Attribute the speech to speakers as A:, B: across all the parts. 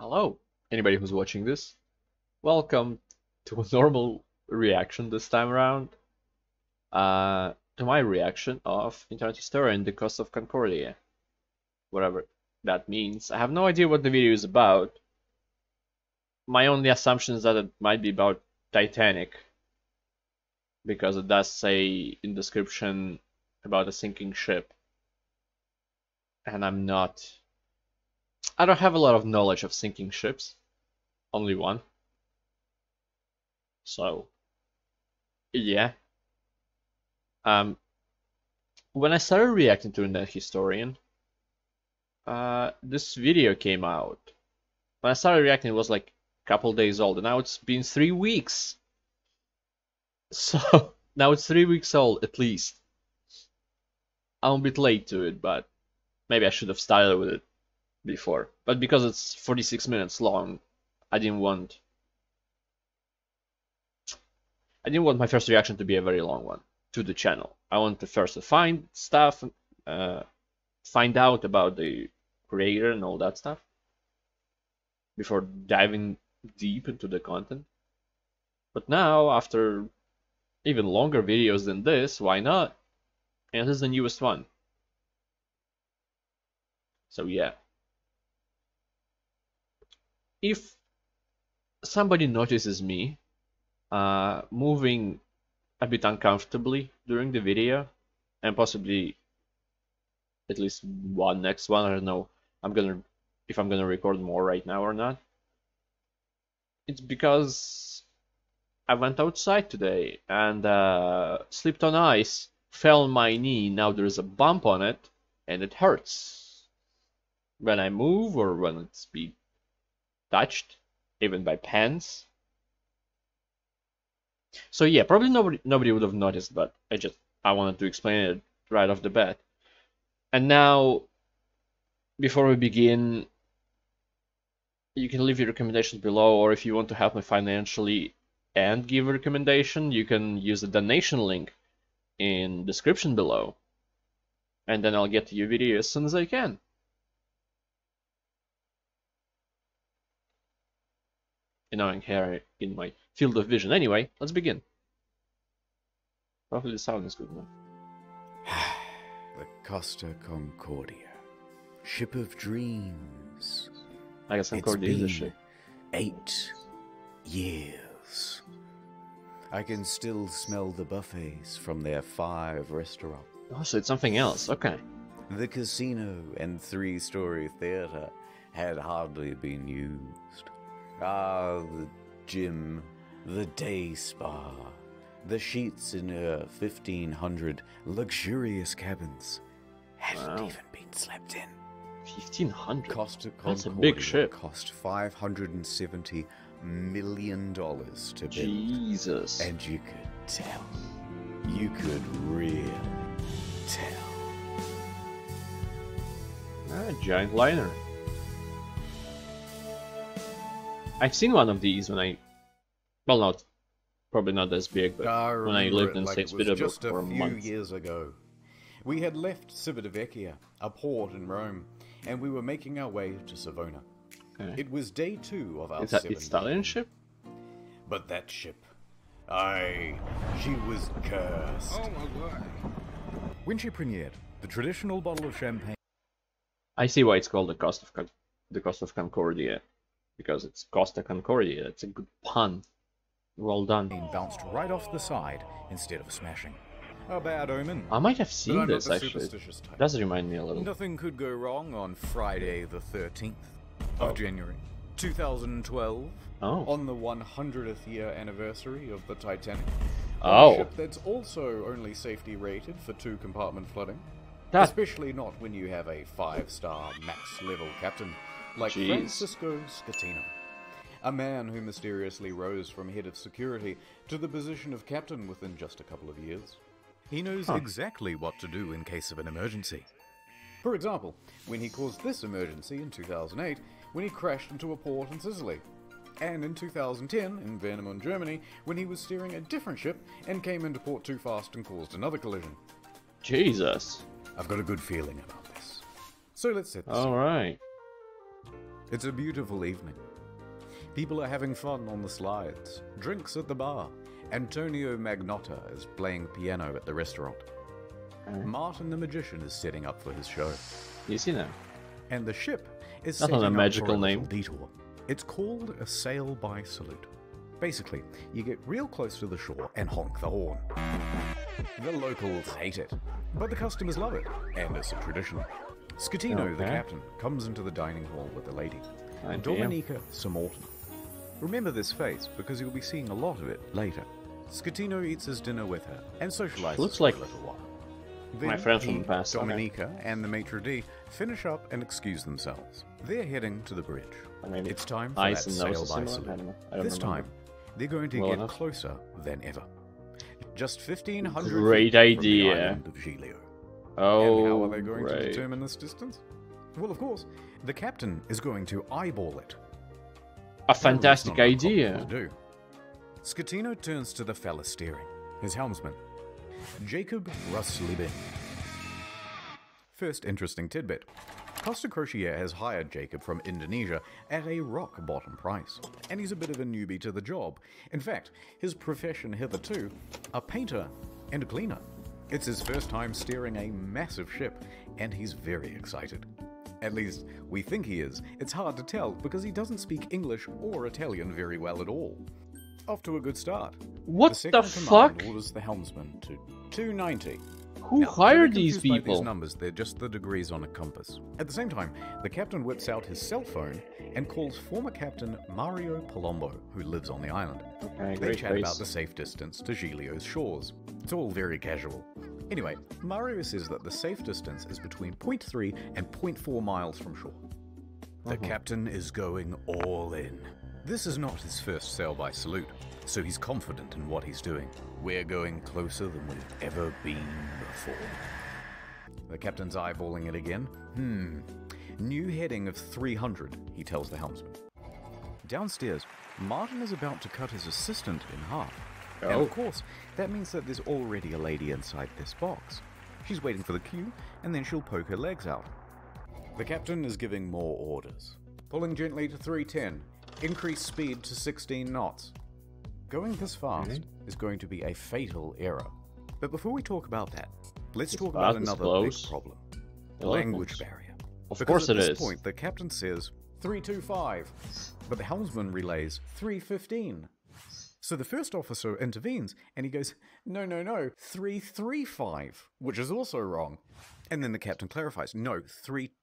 A: Hello, anybody who's watching this. Welcome to a normal reaction this time around. To my reaction of Internet Historian, The Cost of Concordia. Whatever that means. I have no idea what the video is about. My only assumption is that it might be about Titanic. Because it does say in description about a sinking ship. And I don't have a lot of knowledge of sinking ships. Only one. So, yeah. When I started reacting to Internet Historian, this video came out. When I started reacting, it was like a couple days old, and now it's been 3 weeks. So, now it's 3 weeks old, at least. I'm a bit late to it, but maybe I should have started with it before. But because it's 46 minutes long, I didn't want my first reaction to be a very long one to the channel. I wanted first to find stuff, find out about the creator and all that stuff before diving deep into the content. But now, after even longer videos than this, why not? And this is the newest one. So yeah. If somebody notices me moving a bit uncomfortably during the video, and possibly at least next one, I don't know if I'm gonna record more right now or not. It's because I went outside today and slipped on ice, fell on my knee, now there's a bump on it, and it hurts. When I move or when it's being touched, even by pens. So yeah, probably nobody would have noticed, but I wanted to explain it right off the bat. And now, before we begin, you can leave your recommendations below, or if you want to help me financially and give a recommendation, you can use the donation link in description below. And then I'll get to your video as soon as I can. Annoying hair in my field of vision. Anyway, let's begin. Hopefully the sound is good enough.
B: The Costa Concordia, ship of dreams.
A: I guess Concordia is a
B: It's
A: ship.
B: been 8 years. I can still smell the buffets from their 5 restaurants.
A: Oh, so it's something else. Okay.
B: The casino and 3-story theater had hardly been used. The gym, the day spa, the sheets in her 1,500 luxurious cabins hadn't
A: Wow.
B: even been slept in.
A: 1,500.
B: Costa
A: That's a
B: Concordia
A: big ship.
B: cost $570 million to build.
A: Jesus.
B: And you could tell. You could really tell.
A: Giant liner. I've seen one of these when probably not as big, but
B: I
A: when I
B: remember
A: lived
B: it
A: in
B: like
A: St.
B: it was
A: Petersburg
B: just a
A: for a
B: few
A: month.
B: years ago. We had left Civitavecchia, a port in Rome, and we were making our way to Savona.
A: Okay.
B: It was day 2 of our
A: It's an
B: 7
A: Italian
B: days.
A: ship?
B: But that ship, she was cursed.
C: Oh my god.
D: When she premiered, the traditional bottle of champagne
A: I see why it's called the Cost of Concordia. Because it's Costa Concordia. It's a good pun. Well done.
D: bounced right off the side instead of smashing. A bad omen.
A: I might have
B: But
A: seen
B: I'm not
A: this
B: the
A: actually.
B: superstitious type.
A: Does remind me a little.
D: Nothing could go wrong on Friday the 13th
B: Oh.
D: of January 2012.
A: Oh.
B: On the 100th year anniversary of the Titanic.
A: Oh.
B: A ship that's also only safety rated for 2-compartment flooding.
A: That
B: Especially not when you have a 5-star max level captain like
A: Jeez.
B: Francisco Scatino. A man who mysteriously rose from head of security to the position of captain within just a couple of years.
D: He knows exactly what to do in case of an emergency.
B: For example, when he caused this emergency in 2008 when he crashed into a port in Sicily. And in 2010 in Warnemünde, Germany, when he was steering a different ship and came into port too fast and caused another collision.
A: Jesus.
B: I've got a good feeling about this. So let's set this.
A: All right.
B: It's a beautiful evening. People are having fun on the slides, drinks at the bar. Antonio Magnotta is playing piano at the restaurant. Martin the Magician is setting up for his show.
A: You see now.
B: And the ship is
A: That's
B: setting
A: not a
B: up
A: magical
B: for a
A: name.
B: little detour. It's called a sail by salute. Basically, you get real close to the shore and honk the horn. The locals hate it, but the customers love it, and it's a tradition. Scatino, the
A: Okay.
B: captain, comes into the dining hall with the lady,
A: I
B: Dominica Samorton. Remember this face, because you'll be seeing a lot of it later. Scatino eats his dinner with her and socializes
A: Looks
B: for
A: like
B: a little while.
A: my
B: Then
A: friend from
B: he,
A: the past, okay.
B: Dominica and the maitre d' finish up and excuse themselves. They're heading to the bridge.
A: Or maybe
B: It's time for
A: eyes
B: that
A: and
B: sail
A: noses
B: by
A: similar? I
B: salute.
A: don't know. I don't
B: This
A: remember.
B: time, they're going to
A: Well
B: get
A: enough.
B: closer than ever. Just 1,500
A: Great
B: feet from the
A: idea.
B: island of Giglio.
A: Oh,
B: And how are they going to
A: right.
B: determine this distance? Well, of course, the captain is going to eyeball it.
A: A fantastic
B: Well, it's not
A: idea.
B: uncomfortable to do. Scatino turns to the fella steering, his helmsman, Jacob Ruslibin. First interesting tidbit. Costa Crociere has hired Jacob from Indonesia at a rock-bottom price, and he's a bit of a newbie to the job. In fact, his profession hitherto, a painter and a cleaner. It's his first time steering a massive ship, and he's very excited. At least, we think he is. It's hard to tell because he doesn't speak English or Italian very well at all. Off to a good start.
A: What
B: the
A: the
B: second command
A: fuck?
B: orders the helmsman to 290.
A: Who
B: Now,
A: hired
B: don't be
A: these
B: confused by
A: people?
B: These numbers, they're just the degrees on a compass. At the same time, the captain whips out his cell phone and calls former captain Mario Palombo, who lives on the island.
A: Okay,
B: They
A: great
B: chat
A: face.
B: about the safe distance to Giglio's shores. It's all very casual. Anyway, Mario says that the safe distance is between 0.3 and 0.4 miles from shore. The captain is going all in. This is not his first sail by salute, so he's confident in what he's doing. We're going closer than we've ever been before. The captain's eyeballing it again. New heading of 300, he tells the helmsman. Downstairs, Martin is about to cut his assistant in half. And
A: Oh.
B: of course, that means that there's already a lady inside this box. She's waiting for the cue, and then she'll poke her legs out. The captain is giving more orders. Pulling gently to 310. Increase speed to 16 knots. Going this fast is going to be a fatal error. But before we talk about that, let's
A: This
B: talk about
A: fast, this
B: another
A: close.
B: big problem.
A: The
B: Language
A: locals.
B: barrier.
A: Of
B: Because
A: course
B: at
A: it
B: this
A: is.
B: point, the captain says 325, but the helmsman relays 315. So the first officer intervenes, and he goes, no, 335, which is also wrong. And then the captain clarifies, no,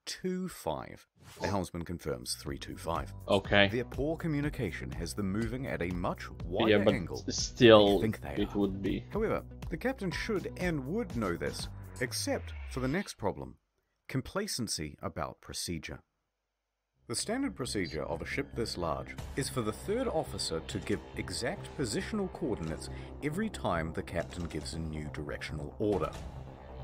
B: 325. The helmsman confirms 325.
A: Okay.
B: Their poor communication has them moving at a much wider
A: Yeah, but
B: angle.
A: still,
B: they think they
A: it
B: are.
A: would be.
B: However, the captain should and would know this, except for the next problem, complacency about procedure. The standard procedure of a ship this large is for the third officer to give exact positional coordinates every time the captain gives a new directional order.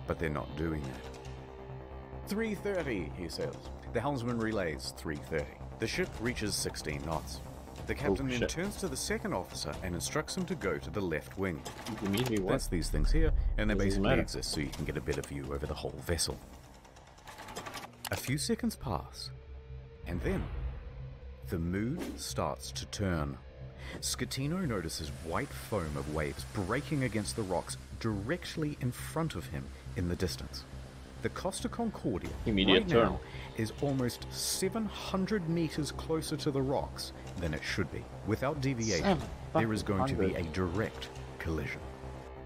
B: But they're not doing that. 330, he says. The helmsman relays 330. The ship reaches 16 knots. The captain then
A: shit.
B: turns to the second officer and instructs him to go to the left wing.
A: You mean me what?
B: That's these things here, and they
A: Doesn't
B: basically
A: matter.
B: exist so you can get a better view over the whole vessel. A few seconds pass, and then the mood starts to turn. Scatino notices white foam of waves breaking against the rocks directly in front of him in the distance. The Costa Concordia
A: Immediate
B: right
A: turn.
B: now is almost 700 meters closer to the rocks than it should be. Without deviation, there is going to be a
A: 700.
B: direct collision.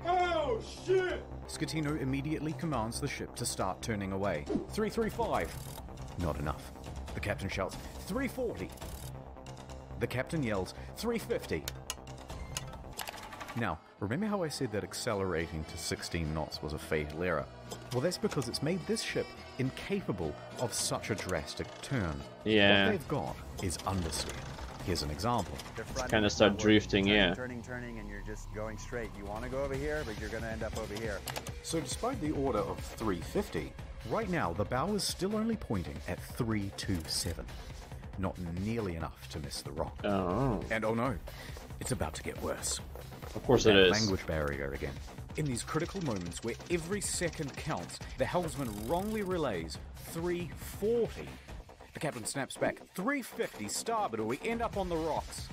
C: Oh shit!
B: Scatino immediately commands the ship to start turning away. 335. Not enough. The captain shouts, 340. The captain yells, 350. Now, remember how I said that accelerating to 16 knots was a fatal error? Well, that's because it's made this ship incapable of such a drastic turn.
A: Yeah.
B: What they've got is understeer. Here's an example.
A: Kind of start drifting, yeah.
C: Turning, and you're just going straight. You want to go over here, but you're going to end up over here.
B: So despite the order of 350, right now the bow is still only pointing at 327. Not nearly enough to miss the rock.
A: Oh,
B: And oh no, it's about to get worse.
A: of course it
B: That
A: is.
B: language barrier again. In these critical moments where every second counts, the helmsman wrongly relays 340. The The captain snaps back. 350 starboard or we end up on the rocks.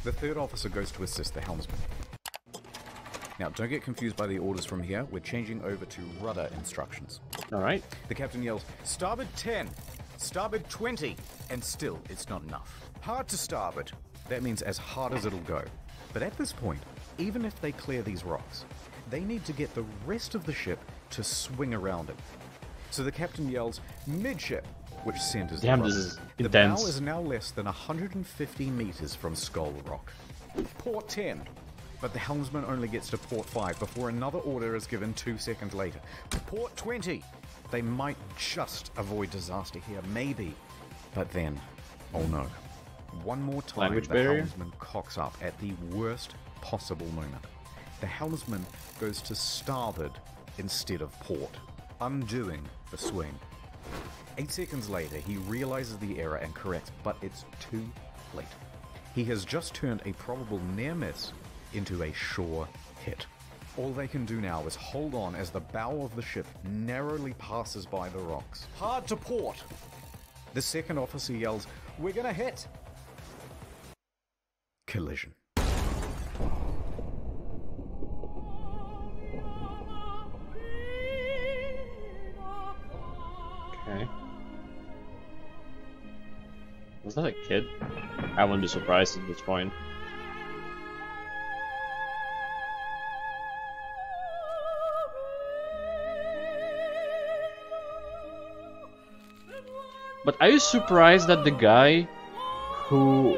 B: The third officer goes to assist the helmsman. Now, don't get confused by the orders from here. We're changing over to rudder instructions.
A: Alright.
B: The captain yells, starboard 10, starboard 20, and still it's not enough. Hard to starboard. That means as hard as it'll go. But at this point, even if they clear these rocks, they need to get the rest of the ship to swing around it. So the captain yells, midship, which centers
A: Damn,
B: the
A: this
B: rudder.
A: is
B: The bow
A: intense.
B: is now less than 150 meters from Skull Rock. Port 10. But the helmsman only gets to port 5 before another order is given 2 seconds later. Port 20! They might just avoid disaster here, maybe. But then, oh no. One more time,
A: Language
B: the
A: barrier?
B: helmsman cocks up at the worst possible moment. The helmsman goes to starboard instead of port, undoing the swing. 8 seconds later, he realizes the error and corrects, but it's too late. He has just turned a probable near miss into a sure hit. All they can do now is hold on as the bow of the ship narrowly passes by the rocks. Hard to port! The second officer yells, "We're gonna hit!" Collision.
A: Okay. Was that a kid? I wouldn't be surprised at this point. But are you surprised that the guy who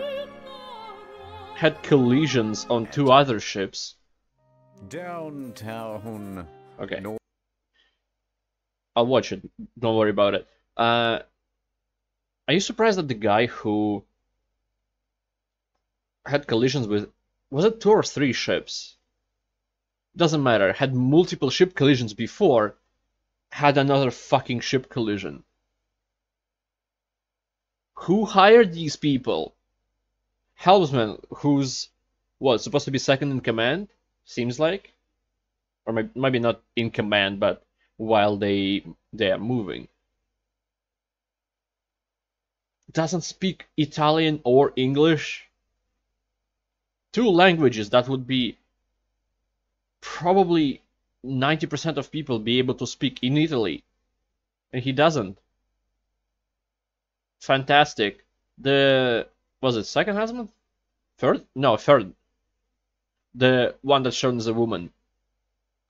A: had collisions on 2 other ships?
B: Downtown.
A: Okay.
B: North.
A: I'll watch it. Don't worry about it. Are you surprised that the guy who had collisions with, was it 2 or 3 ships? Doesn't matter. Had multiple ship collisions before, had another fucking ship collision. Who hired these people? Helmsman, who's what, supposed to be second in command? Seems like, or maybe not in command, but while they are moving. Doesn't speak Italian or English. 2 languages that would be probably 90% of people be able to speak in Italy, and he doesn't. Fantastic. Was it second husband? Third? No, third. The one that shown as a woman.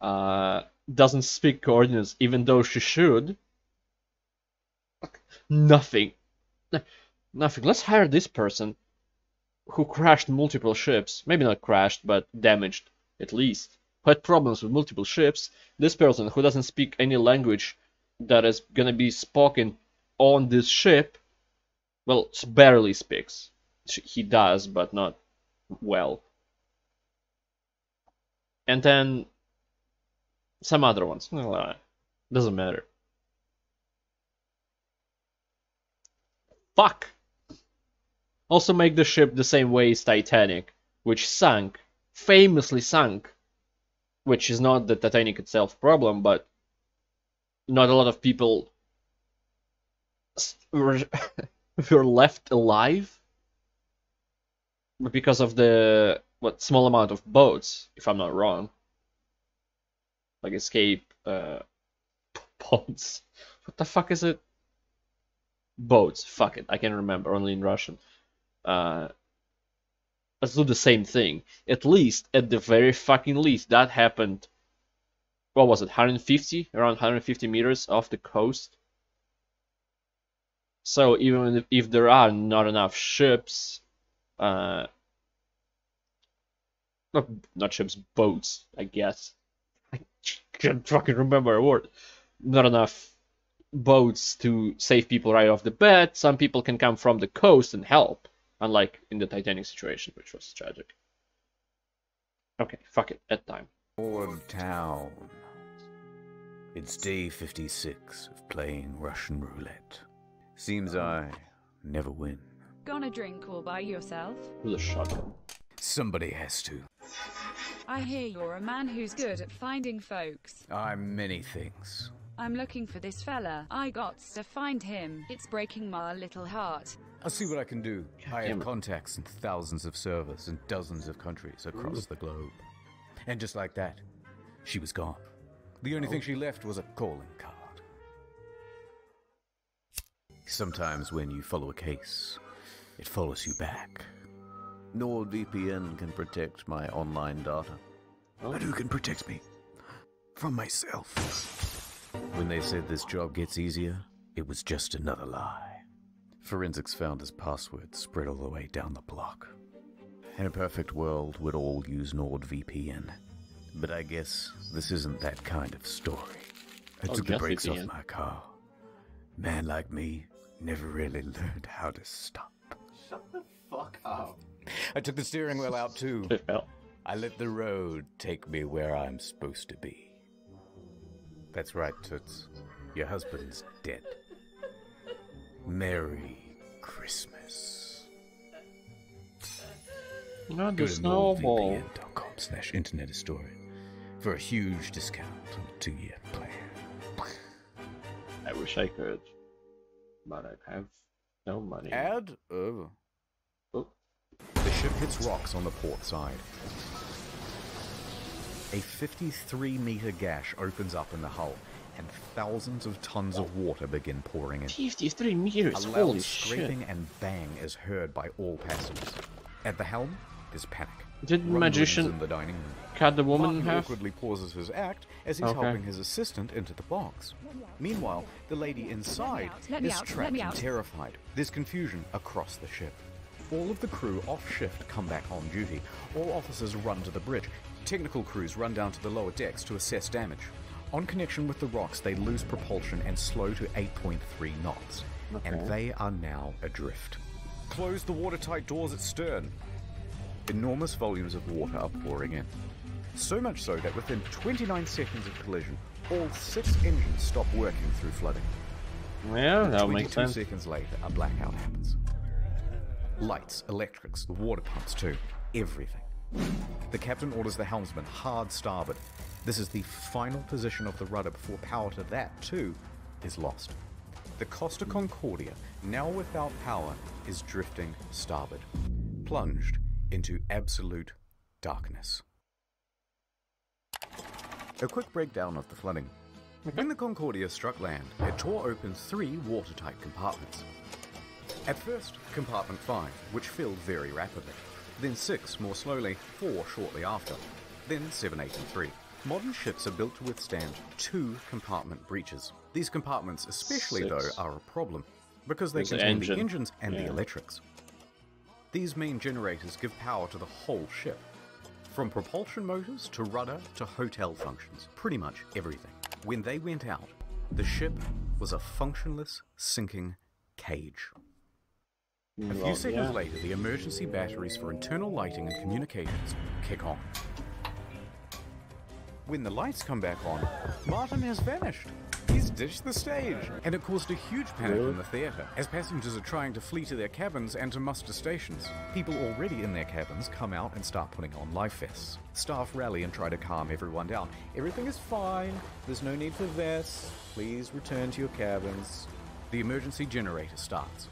A: Doesn't speak coordinates, even though she should. Nothing. Nothing. Let's hire this person who crashed multiple ships. Maybe not crashed, but damaged, at least. Who had problems with multiple ships. This person who doesn't speak any language that is gonna be spoken on this ship. Well, barely speaks. He does, but not well. And then some other ones. Doesn't matter. Fuck! Also make the ship the same way as Titanic, which sank. Famously sank. Which is not the Titanic itself problem, but not a lot of people were left alive because of the small amount of boats, if I'm not wrong, like escape boats. What the fuck is it? Boats. Fuck it, I can't remember. Only in Russian. Let's do the same thing. At least, at the very fucking least, that happened. What was it? 150, around 150 meters off the coast. So even if there are not enough ships, not ships, boats, I guess. I can't fucking remember a word. Not enough boats to save people right off the bat. Some people can come from the coast and help, unlike in the Titanic situation, which was tragic. Okay, fuck it, at time.
B: Old town. It's day 56 of playing Russian roulette. Seems I never win.
E: Gonna drink all by yourself?
A: With a shotgun.
B: Somebody has to.
E: I hear you're a man who's good at finding folks.
B: I'm many things.
E: I'm looking for this fella. I got to find him. It's breaking my little heart.
B: I'll see what I can do. I
A: damn
B: have
A: it.
B: contacts in thousands of servers in dozens of countries across the globe. And just like that, she was gone. The only thing she left was a calling card. Sometimes when you follow a case, it follows you back. NordVPN can protect my online data. But who can protect me from myself? When they said this job gets easier, it was just another lie. Forensics found his password spread all the way down the block. In a perfect world, we'd all use NordVPN. But I guess this isn't that kind of story. I took the
A: just
B: brakes off
A: VPN.
B: my car. Man like me never really learned how to stop.
A: Shut the fuck up.
B: I took the steering wheel out too.
A: Well,
B: I let the road take me where I'm supposed to be. That's right, Toots. Your husband's dead. Merry Christmas.
A: not
B: Go
A: the
B: to
A: snowball.
B: nordvpn.com/internet historian for a huge discount on a 2-year plan.
A: I wish I could, but I have no money.
B: Add over.
A: Oh,
B: The ship hits rocks on the port side. A 53-meter gash opens up in the hull, and thousands of tons of water begin pouring in.
A: 53
B: A
A: meters,
B: loud
A: holy
B: scraping
A: shit.
B: and bang is heard by all passengers. At the helm is panic.
A: Did the
B: Rumblings
A: magician
B: in the dining room.
A: cut the woman in
B: Martin
A: half?
B: awkwardly pauses his act as he's
A: Okay.
B: helping his assistant into the box. Meanwhile, the lady inside
E: Let me
B: is
E: out, let
B: trapped
E: me
B: and
E: out.
B: terrified. There's confusion across the ship. All of the crew off shift come back on duty. All officers run to the bridge. Technical crews run down to the lower decks to assess damage. On connection with the rocks, they lose propulsion and slow to 8.3 knots. And they are now adrift. Close the watertight doors at stern. Enormous volumes of water are pouring in. So much so that within 29 seconds of collision, all 6 engines stop working through flooding.
A: Yeah, that
B: 22
A: makes sense.
B: seconds later, a blackout happens. Lights, electrics, the water pumps too, everything. The captain orders the helmsman hard starboard. This is the final position of the rudder before power to that too is lost. The Costa Concordia, now without power, is drifting starboard, plunged into absolute darkness. A quick breakdown of the flooding. When the Concordia struck land, it tore open 3 watertight compartments. At first, compartment 5, which filled very rapidly. Then 6 more slowly, 4 shortly after. Then 7, 8, and 3. Modern ships are built to withstand 2 compartment breaches. These compartments especially,
A: 6.
B: though, are a problem, because they
A: There's the
B: contain the
A: engine.
B: engines and the
A: Yeah.
B: electrics. These main generators give power to the whole ship. From propulsion motors to rudder to hotel functions, pretty much everything. When they went out, the ship was a functionless, sinking cage. A few
A: Well,
B: seconds
A: yeah.
B: later, the emergency batteries for internal lighting and communications kick on. When the lights come back on, Martin has vanished. He's ditched the stage. And it caused a huge panic in the theatre, as passengers are trying to flee to their cabins and to muster stations. People already in their cabins come out and start putting on life vests. Staff rally and try to calm everyone down. Everything is fine. There's no need for vests. Please return to your cabins. The emergency generator starts.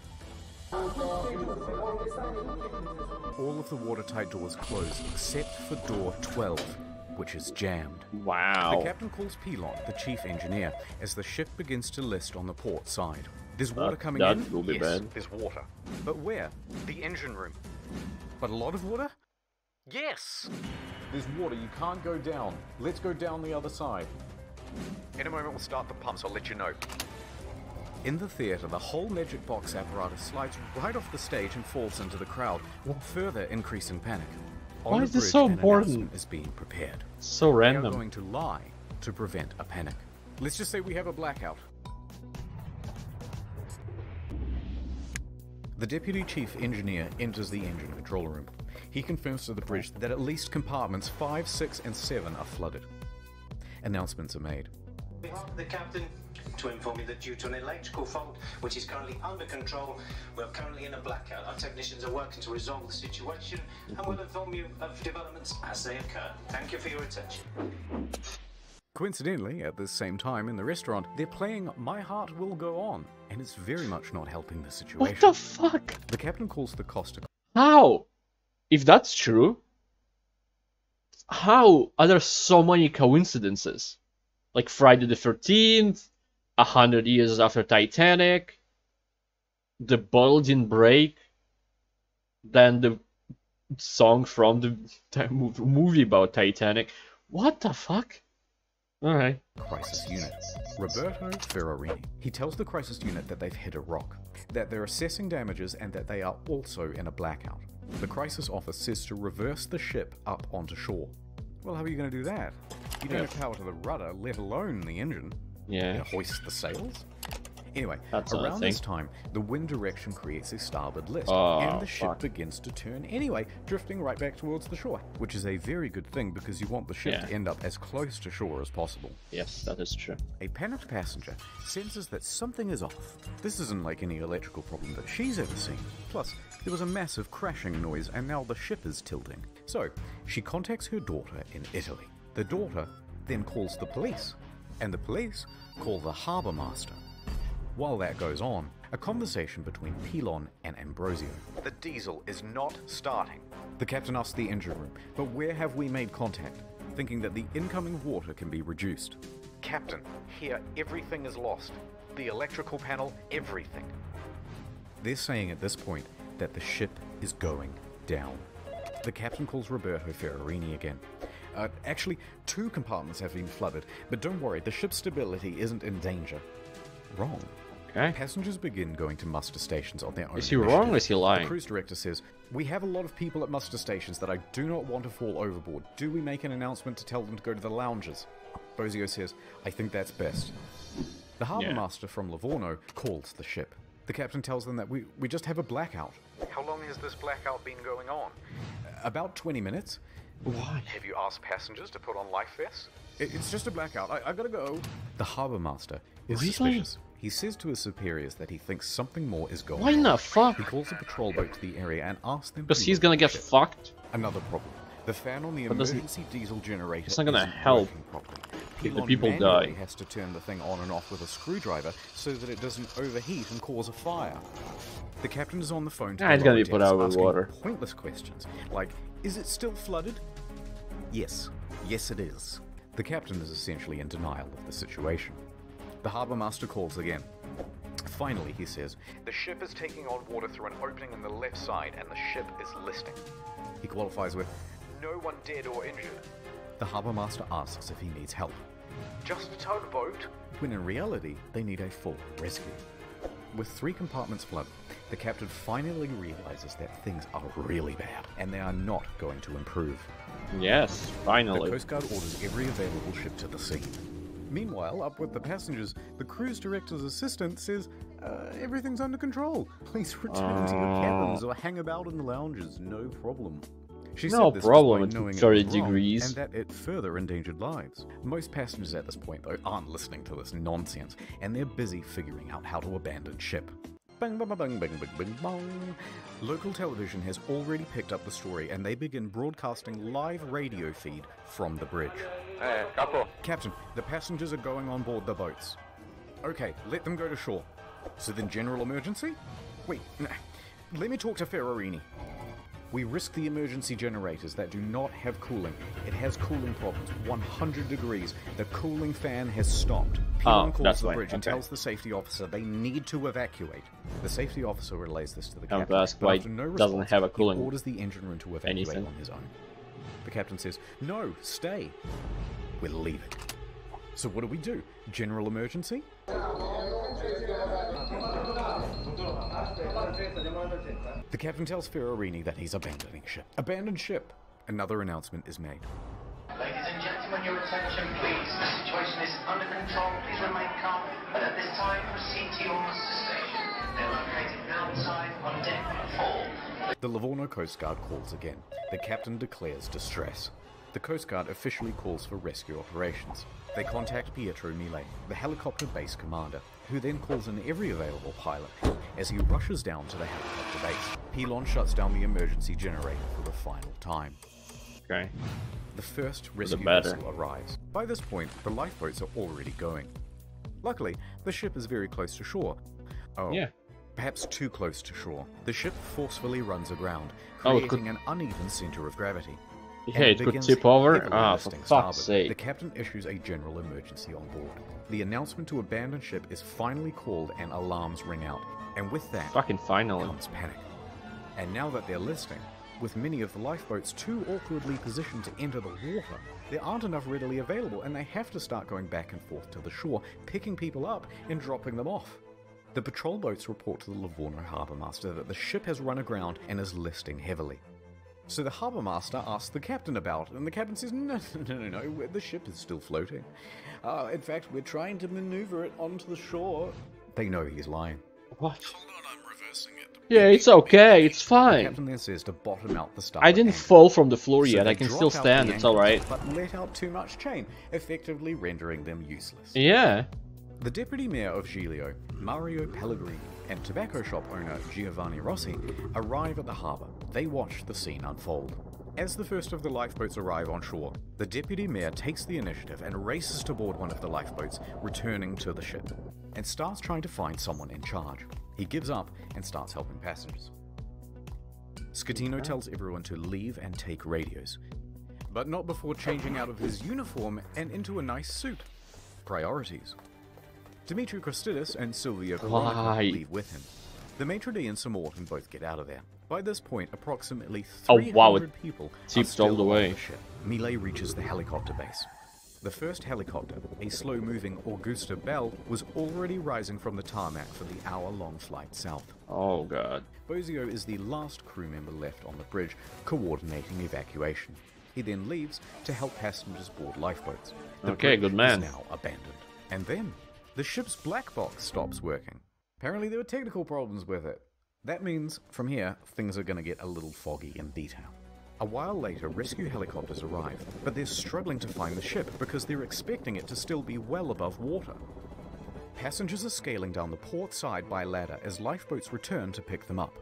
B: All of the watertight doors close except for door 12, which is jammed.
A: Wow.
B: The captain calls Pilot, the chief engineer, as the ship begins to list on the port side. There's water coming
A: that
B: in?
A: will be
B: Yes,
A: bad.
B: there's water. But where? The engine room. But a lot of water? Yes! There's water, you can't go down. Let's go down the other side. In a moment we'll start the pumps, I'll let you know. In the theatre, the whole magic box apparatus slides right off the stage and falls into the crowd, further increasing panic. On
A: Why
B: the
A: is this
B: bridge,
A: so
B: an
A: important?
B: announcement is being prepared.
A: So
B: We are
A: random.
B: going to lie to prevent a panic. Let's just say we have a blackout. The deputy chief engineer enters the engine control room. He confirms to the bridge that at least compartments 5, 6, and 7 are flooded. Announcements are made.
F: On behalf of the captain, to inform you that due to an electrical fault, which is currently under control, we're currently in a blackout. Our technicians are working to resolve the situation, and we'll inform you of developments as they occur. Thank you for your attention.
B: Coincidentally, at the same time in the restaurant, they're playing My Heart Will Go On, and it's very much not helping the situation.
A: What the fuck?
B: The captain calls the Costa.
A: How? If that's true, how are there so many coincidences? Like Friday the 13th, 100 years after Titanic, the bottle didn't break, then the song from the movie about Titanic. What the fuck? Alright.
B: Crisis unit, Roberto Ferrarini. He tells the crisis unit that they've hit a rock, that they're assessing damages, and that they are also in a blackout. The crisis office says to reverse the ship up onto shore. Well, how are you going to do that? You don't have power to the rudder, let alone the engine.
A: Yeah.
B: You hoist the sails? Anyway,
A: That's
B: around
A: another
B: this
A: thing.
B: time, the wind direction creates a starboard lift,
A: Oh,
B: and the ship
A: fuck.
B: begins to turn anyway, drifting right back towards the shore, which is a very good thing because you want the ship
A: Yeah.
B: to end up as close to shore as possible.
A: Yes, that is true.
B: A panicked passenger senses that something is off. This isn't like any electrical problem that she's ever seen. Plus, there was a massive crashing noise and now the ship is tilting. So, she contacts her daughter in Italy. The daughter then calls the police, and the police call the harbour master. While that goes on, a conversation between Pilon and Ambrosio. The diesel is not starting. The captain asks the engine room, but where have we made contact? Thinking that the incoming water can be reduced. Captain, here everything is lost. The electrical panel, everything. They're saying at this point that the ship is going down. The captain calls Roberto Ferrarini again. Actually, 2 compartments have been flooded, but don't worry, the ship's stability isn't in danger. Wrong.
A: Okay.
B: Passengers begin going to muster stations on their own.
A: Is he wrong or is he
B: The
A: lying?
B: cruise director says, "We have a lot of people at muster stations that I do not want to fall overboard. Do we make an announcement to tell them to go to the lounges?" Bozio says, "I think that's best." The harbour
A: Yeah.
B: master from Livorno calls the ship. The captain tells them that we just have a blackout. How long has this blackout been going on? About 20 minutes.
A: Why?
B: Have you asked passengers to put on life vests? It's just a blackout. I gotta go. The harbour master is
A: Really?
B: suspicious. He says to his superiors that he thinks something more is going
A: Why
B: on.
A: the fuck?
B: He calls a patrol boat to the area and asks them
A: Because
B: to
A: he's
B: look
A: gonna
B: at
A: get
B: the ship.
A: fucked.
B: Another problem. The fan on the
A: But doesn't-
B: emergency diesel generator
A: it's not gonna
B: isn't
A: help
B: working properly.
A: if the
B: Pilon
A: people
B: manually
A: die.
B: has to turn the thing on and off with a screwdriver so that it doesn't overheat and cause a fire. The captain is on the phone to
A: Ah,
B: the
A: it's gonna
B: lower
A: be put
B: decks
A: out with
B: asking
A: water.
B: pointless questions like, is it still flooded? Yes. Yes, it is. The captain is essentially in denial of the situation. The harbour master calls again. Finally, he says, "The ship is taking on water through an opening in the left side and the ship is listing." He qualifies with, "No one dead or injured." The harbour master asks if he needs help. "Just a tugboat?" When in reality, they need a full rescue. With 3 compartments flooded, the captain finally realizes that things are really bad and they are not going to improve.
A: Yes,
B: The
A: finally.
B: Coast Guard orders every available ship to the scene. Meanwhile, up with the passengers, the cruise director's assistant says, everything's under control. Please return to your cabins or hang about in the lounges, no problem. She
A: No
B: said this
A: problem,
B: despite knowing
A: it's
B: it was
A: 30
B: wrong,
A: degrees.
B: and that it further endangered lives. Most passengers at this point, though, aren't listening to this nonsense, and they're busy figuring out how to abandon ship. Bang, bang, bang, bang, bang, bang, bang. Local television has already picked up the story, and they begin broadcasting live radio feed from the bridge.
G: Hey, Capo.
B: Captain, the passengers are going on board the boats. Okay, let them go to shore. So then general emergency? Wait, let me talk to Ferrarini. We risk the emergency generators that do not have cooling. It has cooling problems, 100 degrees. The cooling fan has stopped. Pilon calls
A: that's
B: the
A: why,
B: bridge and
A: okay.
B: tells the safety officer they need to evacuate. The safety officer relays this to the
A: Come
B: captain,
A: to ask
B: but
A: why
B: after no
A: it doesn't
B: response,
A: have a
B: he
A: cooling
B: orders the engine room to evacuate
A: anything.
B: on his own. The captain says, "No, stay. We're leaving." So what do? General emergency? The captain tells Ferrarini that he's abandoning ship. Abandon ship! Another announcement is made.
F: Ladies and gentlemen, your attention please. The situation is under control. Please remain calm. But at this time, proceed to your muster station. They're located outside on deck 4.
B: The Livorno Coast Guard calls again. The captain declares distress. The Coast Guard officially calls for rescue operations. They contact Pietro Mille, the helicopter base commander, who then calls in every available pilot. As he rushes down to the helicopter base, Pilon shuts down the emergency generator for the final time.
A: Okay.
B: The first rescue
A: better.
B: vessel arrives. By this point, the lifeboats are already going. Luckily, the ship is very close to shore. Oh,
A: Yeah.
B: perhaps too close to shore. The ship forcefully runs aground,
A: Oh, it
B: creating an uneven center of gravity.
A: Yeah,
B: And
A: it could
B: begins
A: tip over.
B: heavily
A: Ah, for
B: listing
A: fuck's
B: starboard.
A: sake.
B: The captain issues a general emergency on board. The announcement to abandon ship is finally called and alarms ring out. And with that
A: Fucking finally.
B: comes panic. And now that they're listing, with many of the lifeboats too awkwardly positioned to enter the water, there aren't enough readily available and they have to start going back and forth to the shore, picking people up and dropping them off. The patrol boats report to the Livorno harbour master that the ship has run aground and is listing heavily. So the harbour master asks the captain about it, and the captain says, no, the ship is still floating. In fact, we're trying to maneuver it onto the shore. They know he's lying.
A: What?
B: Hold on, I'm reversing it.
A: Yeah, it's okay. It's
B: The
A: fine.
B: captain then says to bottom out the starboard
A: I didn't
B: anchor.
A: fall from the floor
B: So
A: yet.
B: they
A: I can
B: drop
A: still
B: out the
A: stand. It's
B: anchor,
A: alright.
B: But let out too much chain, effectively rendering them useless.
A: Yeah.
B: The deputy mayor of Giglio, Mario Pellegrini, and tobacco shop owner Giovanni Rossi arrive at the harbour. They watch the scene unfold. As the first of the lifeboats arrive on shore, the deputy mayor takes the initiative and races to board one of the lifeboats, returning to the ship, and starts trying to find someone in charge. He gives up and starts helping passengers. Scatino tells everyone to leave and take radios, but not before changing out of his uniform and into a nice suit. Priorities. Dimitri Christidis and Silvia Veronica
A: Why?
B: leave with him. The maitre d' and Sir Morton both get out of there. By this point, approximately
A: Oh,
B: 300
A: wow, it
B: people are
A: tipped
B: still
A: all the
B: on
A: way.
B: the ship. Millet reaches the helicopter base. The first helicopter, a slow-moving Augusta Bell, was already rising from the tarmac for the hour-long flight south.
A: Oh god.
B: Bozio is the last crew member left on the bridge, coordinating evacuation. He then leaves to help passengers board lifeboats. The
A: Okay,
B: bridge
A: good man.
B: is now abandoned. And then, the ship's black box stops working. Apparently there were technical problems with it. That means, from here, things are going to get a little foggy in detail. A while later, rescue helicopters arrive, but they're struggling to find the ship because they're expecting it to still be well above water. Passengers are scaling down the port side by ladder as lifeboats return to pick them up.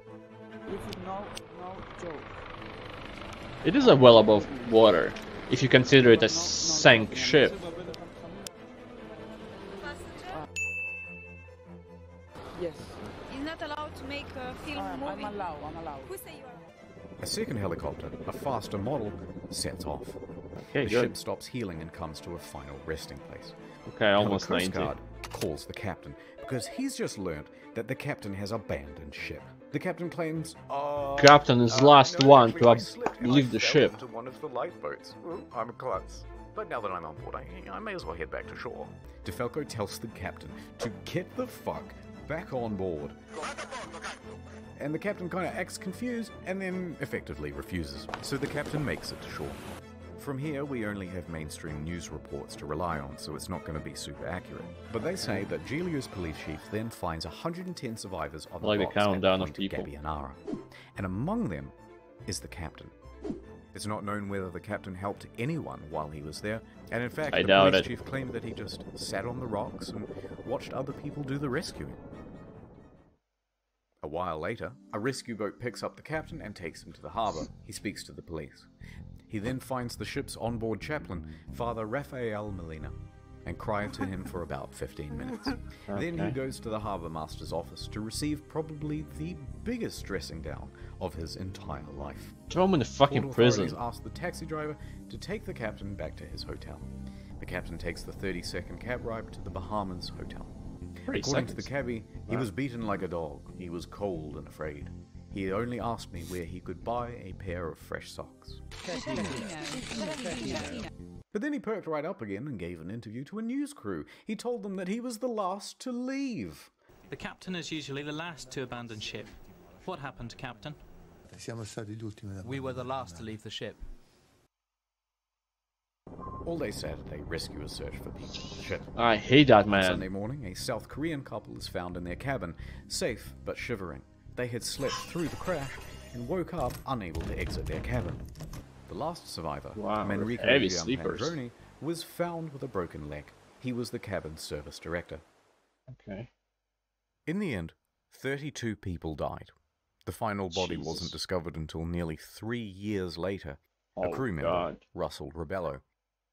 A: It is a well above water, if you consider it a sank ship.
G: Yes.
H: You're not allowed to make a film
G: I'm
H: movie.
G: allowed.
H: Who say you are?
B: A second helicopter, a faster model, sets off.
A: Okay,
B: The
A: good.
B: ship stops healing and comes to a final resting place.
A: Okay,
B: Now
A: almost
B: the Coast
A: 90.
B: Guard calls the captain because he's just learned that the captain has abandoned ship. The captain claims,
A: Captain is last one to
B: I slipped and
A: leave
B: I
A: the
B: fell
A: ship.
B: into one of the lifeboats. Oh, I'm a klutz. But now that I'm on board, I may as well head back to shore. DeFalco tells the captain to get the fuck back on board. And the captain kind of acts confused and then effectively refuses. So the captain makes it to shore. From here, we only have mainstream news reports to rely on, so it's not going to be super accurate. But they say that Giglio's police chief then finds 110 survivors of the
A: Like the
B: rocks at
A: countdown of
B: Point
A: people.
B: Gabbianara. And among them is the captain. It's not known whether the captain helped anyone while he was there, and in fact,
A: I
B: the
A: doubt
B: police
A: it.
B: chief claimed that he just sat on the rocks and watched other people do the rescuing. A while later, a rescue boat picks up the captain and takes him to the harbour. He speaks to the police. He then finds the ship's onboard chaplain, Father Rafael Molina, and cries to him for about 15 minutes. Then he
A: Okay.
B: goes to the harbour master's office to receive probably the biggest dressing down of his entire life.
A: Throw him in the fucking
B: Port
A: prison.
B: authorities ask the taxi driver to take the captain back to his hotel. The captain takes the 30-second cab ride to the Bahamas hotel.
A: 30
B: According to the
A: seconds.
B: cabbie, he was beaten like a dog. He was cold and afraid. He only asked me where he could buy a pair of fresh socks. But then he perked right up again and gave an interview to a news crew. He told them that he was the last to leave.
I: The captain is usually the last to abandon ship. What happened, Captain?
J: We were the last to leave the ship.
B: All day Saturday, rescuers search for people on the ship.
A: I hate that
B: On
A: man.
B: Sunday morning, a South Korean couple is found in their cabin, safe but shivering. They had slept through the crash and woke up unable to exit their cabin. The last survivor,
A: Wow,
B: Manrico
A: heavy sleepers.
B: Giampandroni, was found with a broken leg. He was the cabin's service director.
A: Okay.
B: In the end, 32 people died. The final body
A: Jesus.
B: wasn't discovered until nearly 3 years later. A
A: Oh,
B: crew member,
A: God.
B: Russell Rebello,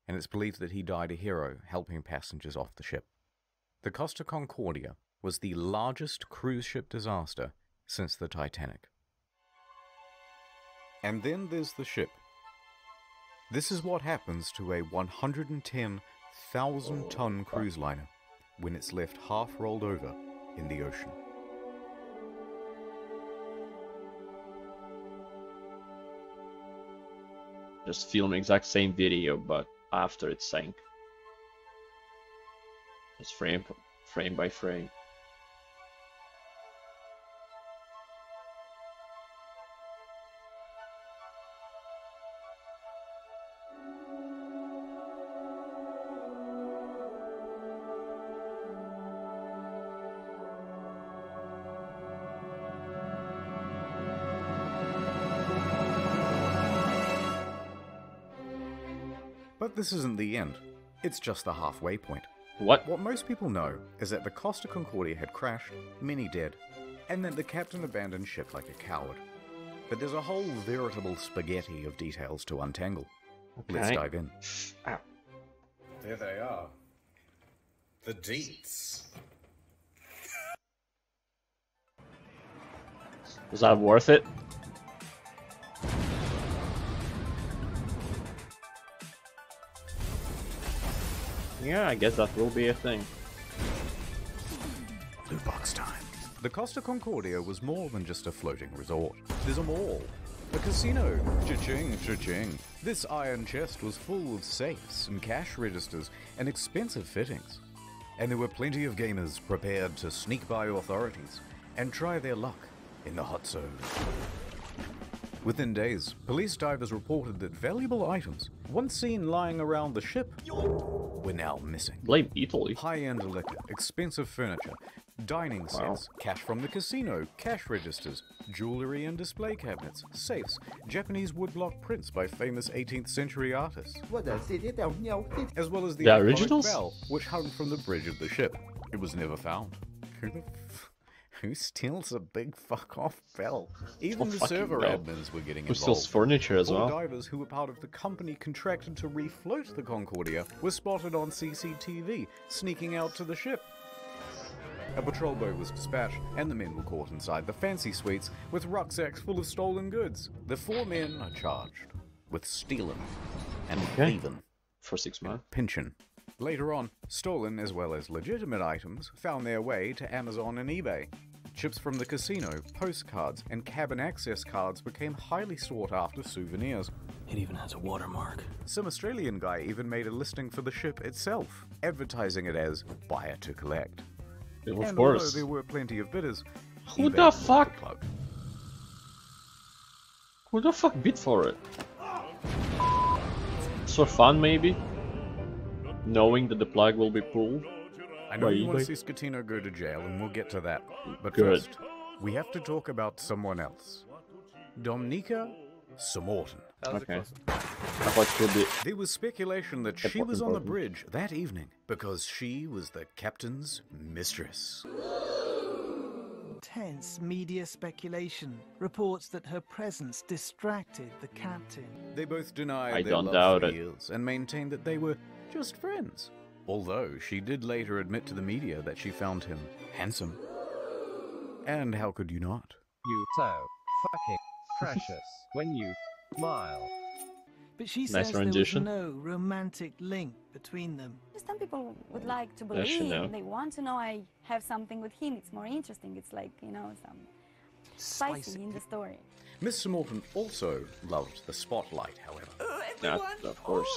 B: and it's believed that he died a hero helping passengers off the ship. The Costa Concordia was the largest cruise ship disaster since the Titanic. And then there's the ship. This is what happens to a 110,000-ton cruise liner when it's left half rolled over in the ocean.
A: Just film exact same video, but after it sank. Just frame by frame.
B: But this isn't the end. It's just the halfway point.
A: What?
B: What most people know is that the Costa Concordia had crashed, many dead, and that the captain abandoned ship like a coward. But there's a whole veritable spaghetti of details to untangle.
A: Okay.
B: Let's dive in.
A: Ow.
D: There they are. The deets.
A: Was that worth it? Yeah, I guess that will be a thing.
B: Blue box time. The Costa Concordia was more than just a floating resort. There's a mall, a casino, cha-ching, cha-ching. This iron chest was full of safes and cash registers and expensive fittings. And there were plenty of gamers prepared to sneak by authorities and try their luck in the hot zone. Within days, police divers reported that valuable items, once seen lying around the ship, were now missing.
A: Blame Italy.
B: High-end liquor, expensive furniture, dining sets, cash from the casino, cash registers, jewelry and display cabinets, safes, Japanese woodblock prints by famous 18th century artists, as well as the iconic
A: originals?
B: bell which hung from the bridge of the ship. It was never found. Who steals a big fuck-off bell? Even the server
A: bell.
B: admins were getting
A: Who
B: involved.
A: steals furniture as
B: All
A: well?
B: divers who were part of the company contracted to refloat the Concordia were spotted on CCTV, sneaking out to the ship. A patrol boat was dispatched, and the men were caught inside the fancy suites with rucksacks full of stolen goods. The 4 men are charged with stealing and thieving.
A: For 6 months.
B: Pinching. Later on, stolen as well as legitimate items found their way to Amazon and eBay. Chips from the casino, postcards, and cabin access cards became highly sought after souvenirs.
J: It even has a watermark.
B: Some Australian guy even made a listing for the ship itself, advertising it as buyer to collect.
A: Of
B: And although
A: course.
B: there were plenty of bidders,
A: Who
B: eBay
A: the
B: was
A: fuck?
B: plug.
A: Who the fuck bid for it? It's for fun, maybe? Knowing that the plug will be pulled?
B: I know
A: By
B: you want to
A: eBay?
B: see Scatino go to jail, and we'll get to that. But
A: Good.
B: first, we have to talk about someone else. Dominika Samorton.
A: Okay. I thought it would be...
B: There was speculation that she was on the bridge that evening because she was the captain's mistress.
G: Intense media speculation reports that her presence distracted the captain.
B: They both denied
A: I
B: their
A: don't
B: love
A: doubt
B: for
A: it.
B: years and maintained that they were just friends. Although she did later admit to the media that she found him handsome. And how could you not?
K: You so fucking precious when you smile.
G: But she
A: Nice
G: says there was
A: rendition.
G: no romantic link between them.
H: Some people would like to
A: Yes, you
H: believe,
A: know.
H: they want to know I have something with him. It's more interesting. It's like, you know, some spicy in the story.
B: Miss Samorton also loved the spotlight, however,
A: Of course.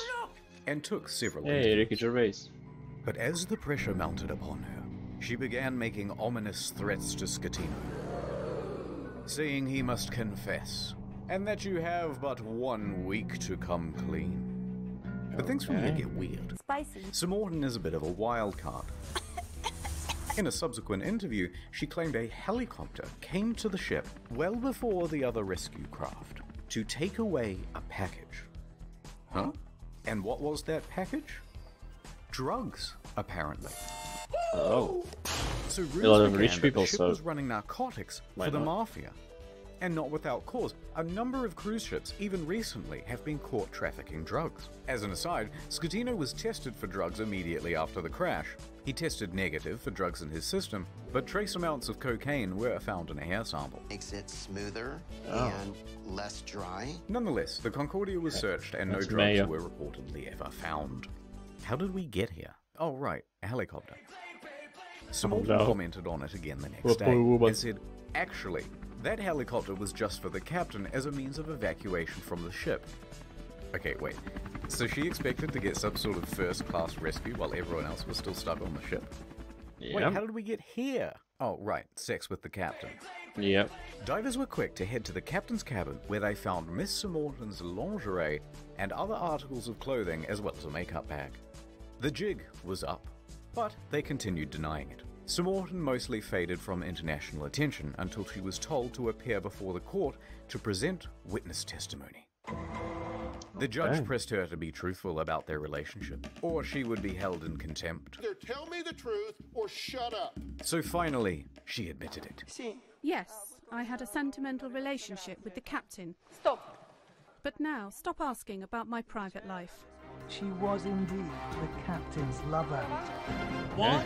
B: and took several
A: Hey,
B: interviews.
A: Ricky Gervais.
B: But as the pressure mounted upon her, she began making ominous threats to Scatino, saying he must confess, and that you have but 1 week to come clean. But things from here get weird.
H: Spicy.
B: Samorton is a bit of a wild card. In a subsequent interview, she claimed a helicopter came to the ship well before the other rescue craft to take away a package. Huh? And what was that package? Drugs, apparently.
A: Oh.
B: So
A: A lot of
B: rumors
A: rich
B: began that
A: people,
B: the ship
A: so
B: was running narcotics
A: why
B: for the
A: not?
B: mafia. And not without cause. A number of cruise ships, even recently, have been caught trafficking drugs. As an aside, Schettino was tested for drugs immediately after the crash. He tested negative for drugs in his system, but trace amounts of cocaine were found in a hair sample.
L: Makes it smoother and less dry.
B: Nonetheless, the Concordia was searched and no drugs were reportedly ever found. How did we get here? Oh right, a helicopter. Simulton commented on it again the next day and said, actually, that helicopter was just for the captain as a means of evacuation from the ship. Okay, wait. So she expected to get some sort of first-class rescue while everyone else was still stuck on the ship? Yeah. Wait, how did we get here? Oh, right, sex with the captain.
A: Yep.
B: Divers were quick to head to the captain's cabin where they found Miss Simulton's lingerie and other articles of clothing as well as a makeup bag. The jig was up, but they continued denying it. Simulton mostly faded from international attention until she was told to appear before the court to present witness testimony. The judge pressed her to be truthful about their relationship, or she would be held in contempt.
M: Either tell me the truth or shut up.
B: So finally, she admitted it.
N: Yes, I had a sentimental relationship with the captain.
H: Stop.
N: But now, stop asking about my private life.
G: She was indeed the captain's lover.
O: What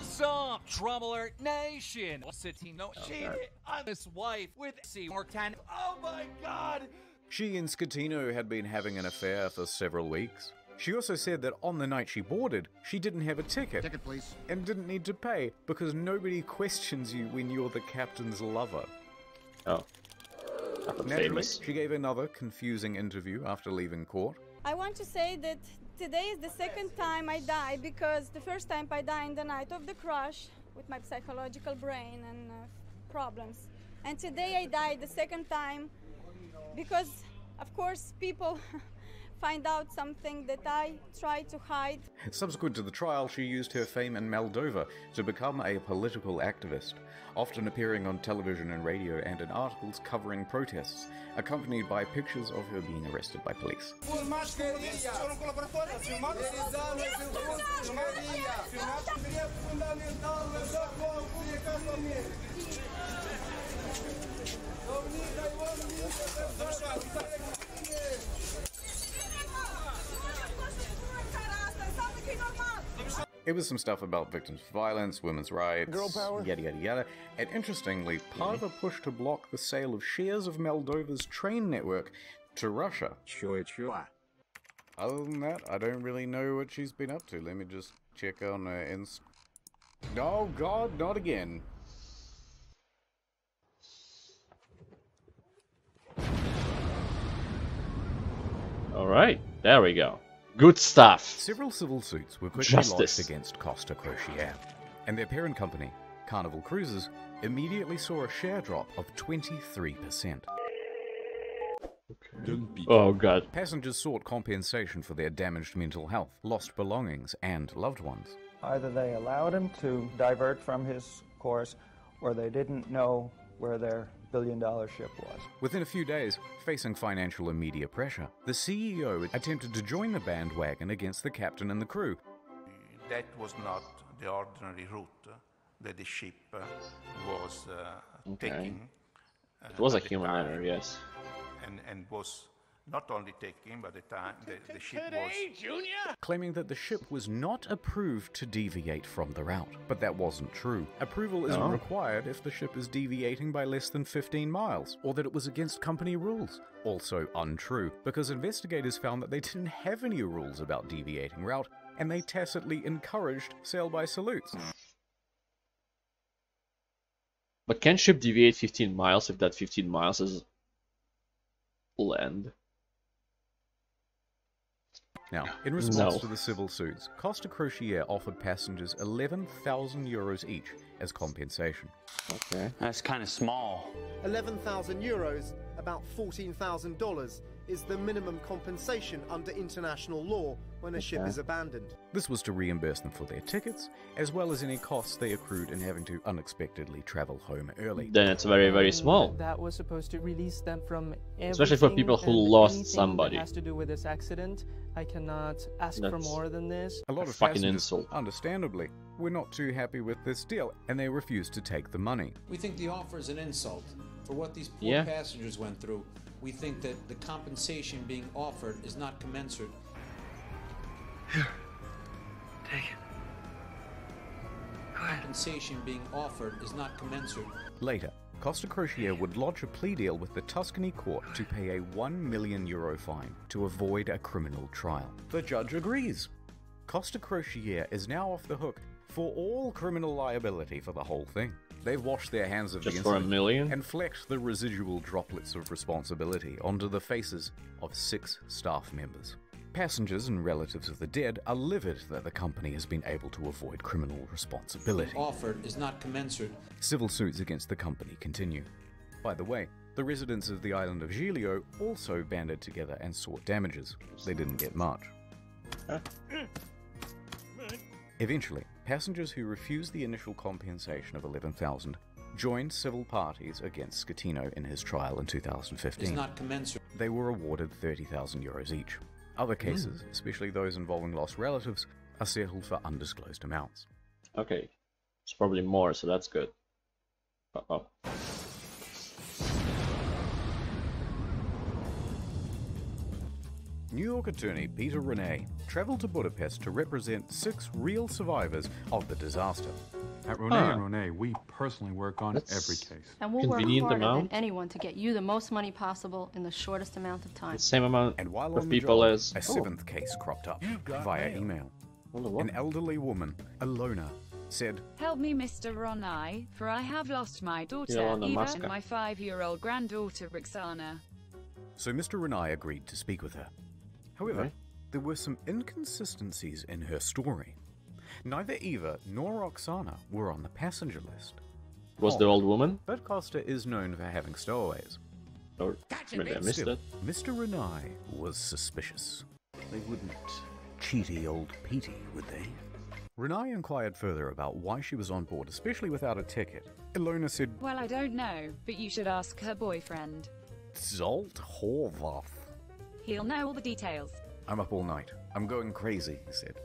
O: is up, Trouble Alert Nation? Schettino cheated on his wife with Simulton. Oh my god!
B: She and Schettino had been having an affair for several weeks. She also said that on the night she boarded, she didn't have a ticket.
M: Ticket, please.
B: And didn't need to pay because nobody questions you when you're the captain's lover.
A: Oh.
B: Naturally, she gave another confusing interview after leaving court.
H: I want to say that today is the second time I die because the first time I died in the night of the crash with my psychological brain and problems. And today I died the second time because, of course, people find out something that I try to hide.
B: Subsequent to the trial, she used her fame in Moldova to become a political activist, often appearing on television and radio and in articles covering protests, accompanied by pictures of her being arrested by police. It was some stuff about victims of violence, women's rights,
M: girl power,
B: yada yada yada, and interestingly, part of a push to block the sale of shares of Moldova's train network to Russia.
M: Sure.
B: Other than that, I don't really know what she's been up to. Let me just check on her Oh god, not again.
A: Alright, there we go. Good stuff.
B: Several civil suits were quickly lodged against Costa Crociere, and their parent company, Carnival Cruises, immediately saw a share drop of 23%.
A: Oh god.
B: Passengers sought compensation for their damaged mental health, lost belongings, and loved ones.
P: Either they allowed him to divert from his course, or they didn't know where their billion-dollar ship was.
B: Within a few days, facing financial and media pressure, the CEO attempted to join the bandwagon against the captain and the crew.
Q: That was not the ordinary route that the ship was taking.
A: It was a human error, yes.
Q: And was not only taking, but the time the ship was...
B: Claiming that the ship was not approved to deviate from the route. But that wasn't true. Approval isn't required if the ship is deviating by less than 15 miles, or that it was against company rules. Also untrue, because investigators found that they didn't have any rules about deviating route, and they tacitly encouraged sail-by salutes.
A: But can ship deviate 15 miles if that 15 miles is land?
B: Now, in response to the civil suits, Costa Crociere offered passengers 11,000 euros each as compensation.
A: Okay.
R: That's kind of small.
S: 11,000 euros, about $14,000, is the minimum compensation under international law when a ship is abandoned.
B: This was to reimburse them for their tickets, as well as any costs they accrued in having to unexpectedly travel home early.
A: Then it's very, very small.
T: That was supposed to release them from everything,
A: especially for people who lost somebody.
T: That has to do with this accident. I cannot ask for more than this.
B: A lot of
A: fucking
B: passengers,
A: insult.
B: Understandably, were not too happy with this deal, and they refused to take the money.
U: We think the offer is an insult
R: For what these poor passengers went through, we think that the compensation being offered is not commensurate.
U: Here. Take it.
R: Compensation being offered is not commensurate.
B: Later, Costa Crociere would lodge a plea deal with the Tuscany court to pay a €1 million fine to avoid a criminal trial. The judge agrees. Costa Crociere is now off the hook for all criminal liability for the whole thing. They've washed their hands of the incident
A: $1 million?
B: and flecked the residual droplets of responsibility onto the faces of 6 staff members. Passengers and relatives of the dead are livid that the company has been able to avoid criminal responsibility.
R: Offered is not commensurate.
B: Civil suits against the company continue. By the way, the residents of the island of Giglio also banded together and sought damages. They didn't get much. Eventually, passengers who refused the initial compensation of $11,000 joined civil parties against Schettino in his trial in 2015.
R: It's not commensurate.
B: They were awarded €30,000 each. Other cases, especially those involving lost relatives, are settled for undisclosed amounts.
A: Okay. It's probably more, so that's good. Uh-oh.
B: New York attorney Peter Renee traveled to Budapest to represent 6 real survivors of the disaster.
V: At Renee & Renee, we personally work on every case.
W: And we'll work harder than anyone to get you the most money possible in the shortest amount of time.
A: The same amount
B: and while
A: of people as...
B: a 7th case cropped up via email. An elderly woman, Alona, said,
E: "Help me, Mr. Ronai, for I have lost my daughter, Eva, and my 5-year-old granddaughter, Roxana."
B: So Mr. Renai agreed to speak with her. However, there were some inconsistencies in her story. Neither Eva nor Roxana were on the passenger list.
A: Was the old woman?
B: But Costa is known for having stowaways.
A: Or maybe I missed it.
B: Mr. Renai was suspicious. They wouldn't cheaty old Petey, would they? Renai inquired further about why she was on board, especially without a ticket. Ilona said,
E: "Well, I don't know, but you should ask her boyfriend.
B: Zolt Horvath.
E: He'll know all the details."
B: "I'm up all night. I'm going crazy," he said.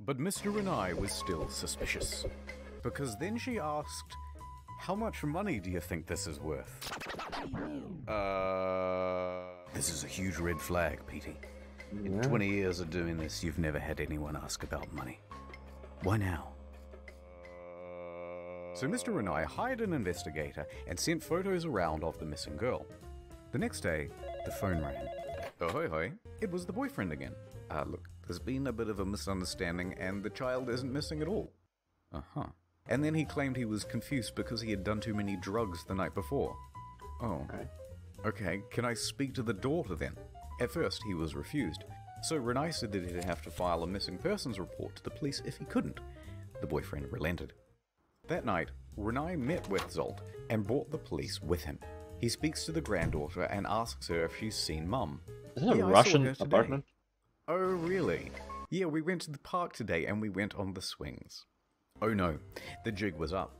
B: But Mr. Renai was still suspicious. Because then she asked, "How much money do you think this is worth?" This is a huge red flag, Petey. In 20 years of doing this, you've never had anyone ask about money. Why now? So Mr. Renai hired an investigator and sent photos around of the missing girl. The next day, the phone rang. Ahoy hoy, it was the boyfriend again. Look, there's been a bit of a misunderstanding and the child isn't missing at all. And then he claimed he was confused because he had done too many drugs the night before. Oh, okay, can I speak to the daughter then? At first, he was refused. So Renai said that he'd have to file a missing persons report to the police if he couldn't. The boyfriend relented. That night, Renai met with Zolt and brought the police with him. He speaks to the granddaughter and asks her if she's seen Mum.
A: Is it a Russian apartment?
B: Oh, really? Yeah, we went to the park today and we went on the swings. Oh no, the jig was up.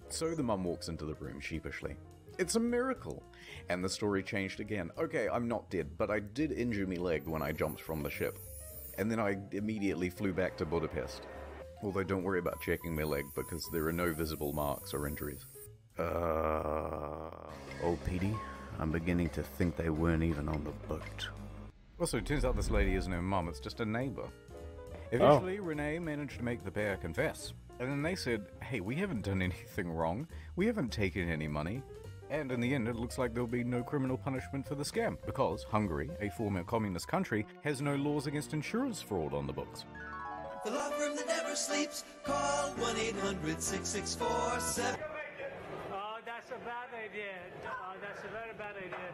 B: So the mum walks into the room sheepishly. It's a miracle! And the story changed again. Okay, I'm not dead, but I did injure my leg when I jumped from the ship. And then I immediately flew back to Budapest. Although don't worry about checking my leg because there are no visible marks or injuries. Oh, Petey, I'm beginning to think they weren't even on the boat. Also, it turns out this lady isn't her mum, it's just a neighbor. Eventually, Renee managed to make the pair confess. And then they said, hey, we haven't done anything wrong. We haven't taken any money. And in the end, it looks like there'll be no criminal punishment for the scam, because Hungary, a former communist country, has no laws against insurance fraud on the books.
X: The law firm that never sleeps, call 1-800-6647.
Y: Oh, that's a bad idea. Oh, that's a very bad idea.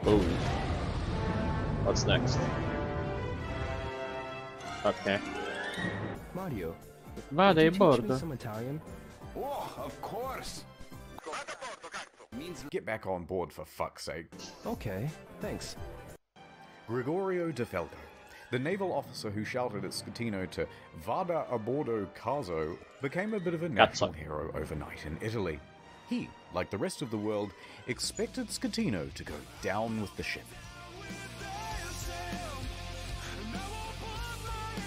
A: Boom. What's next? Okay.
J: Mario,
A: Vade
J: could you teach me
A: bordo.
J: some Italian?
X: Oh, of course.
B: Get back on board for fuck's sake.
J: Okay, thanks.
B: Gregorio De Felco, the naval officer who shouted at Schettino to Vada a bordo caso, became a bit of a national hero overnight in Italy. He, like the rest of the world, expected Schettino to go down with the ship.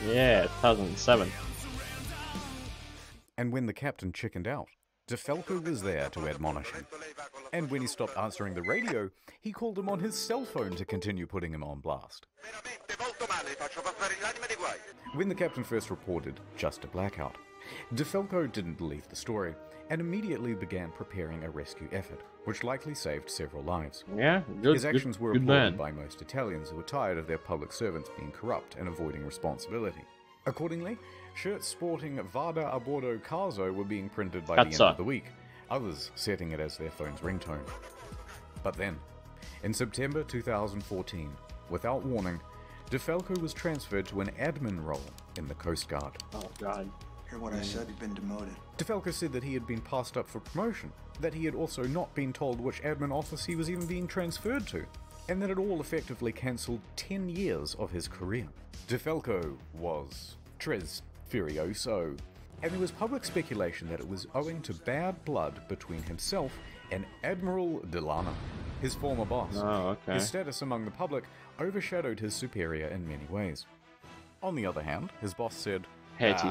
A: Yeah, 2007.
B: And when the captain chickened out, DeFalco was there to admonish him. And when he stopped answering the radio, he called him on his cell phone to continue putting him on blast. When the captain first reported just a blackout, DeFalco didn't believe the story and immediately began preparing a rescue effort, which likely saved several lives.
A: Yeah, good,
B: his actions were
A: good
B: applauded
A: man.
B: by most Italians who were tired of their public servants being corrupt and avoiding responsibility. Accordingly, shirts sporting Vada a bordo caso were being printed by the end of the week, others setting it as their phone's ringtone. But then, in September 2014, without warning, DeFalco was transferred to an admin role in the Coast Guard.
A: Oh, God.
U: Hear what I said? You've been demoted.
B: DeFalco said that he had been passed up for promotion, that he had also not been told which admin office he was even being transferred to, and that it all effectively cancelled 10 years of his career. DeFalco was tres furioso, and there was public speculation that it was owing to bad blood between himself and Admiral Delano, his former boss.
A: Oh, okay.
B: His status among the public overshadowed his superior in many ways. On the other hand, his boss said,